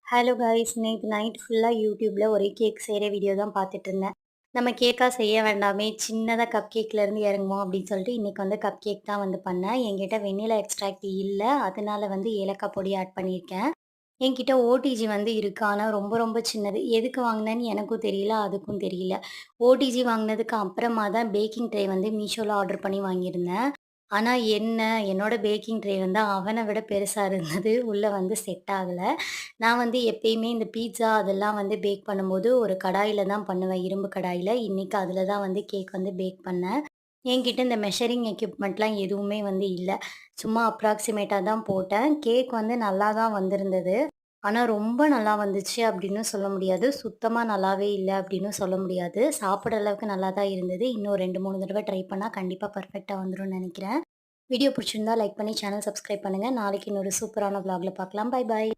Hello guys! நேத்து night ஃபுல்லா YouTubeல ஒரே கேக் செய்ற வீடியோ தான் பார்த்துட்டு இருந்தேன். நம்ம கேக்கா செய்ய வேண்டாமே, சின்னதா கப் கேக்லேருந்து இறங்குவோம் அப்படின்னு சொல்லிட்டு, இன்னைக்கு வந்து கப் கேக் தான் வந்து பண்ணேன். என்கிட்ட வெண்ணிலா எக்ஸ்ட்ராக்ட் இல்ல. அதனால வந்து ஏலக்காய் பொடி ஆட் பண்ணியிருக்கேன். என்கிட்ட ஓடிஜி வந்து இருக்கு. ஆனா ரொம்ப ரொம்ப சின்னது. எதுக்கு வாங்குனேன்னு எனக்கும் தெரியல, அதுக்கும் தெரியல. ஓடிஜி வாங்குனதுக்கு அப்புறமா தான் பேக்கிங் ட்ரே வந்து மீஷோல ஆர்டர் பண்ணி வாங்கியிருந்தேன். ஆனா என்ன, என்னோட பேக்கிங் ட்ரே வந்து அவன விட பெருசா இருந்தது. உள்ள வந்து செட் ஆகல. நான் வந்து எப்பயுமே இந்த பீட்ஸா அதெல்லாம் வந்து பேக் பண்ணும்போது ஒரு கடாயில தான் பண்ணுவேன், இரும்பு கடாயில. இன்னைக்கு அதில தான் வந்து கேக் வந்து பேக் பண்ணேன். என்கிட்ட இந்த மெஷரிங் எக்யூப்மெண்ட்லாம் எதுவுமே வந்து இல்ல. சும்மா அப்ராக்ஸிமேட்டா தான் போட்டேன். கேக் வந்து நல்லா தான் வந்திருந்தது. ஆனா ரொம்ப நல்லா வந்துச்சு அப்படின்னு சொல்ல முடியாது. சுத்தமா நல்லாவே இல்ல அப்படின்னு சொல்ல முடியாது. சாப்பிடுற அளவுக்கு நல்லா தான் இருந்தது. இன்னும் 2, 3 தடவ ட்ரை பண்ணா கண்டிப்பா பெர்ஃபெக்ட்டா வந்துரும்னு நெனைக்கிறேன். வீடியோ பிடிச்சிருந்தா லைக் பண்ணி சேனல் சப்ஸ்கிரைப் பண்ணுங்க. நாளைக்கு இன்னொரு சூப்பரான விளாக்ல பார்க்கலாம். பாய் பாய்.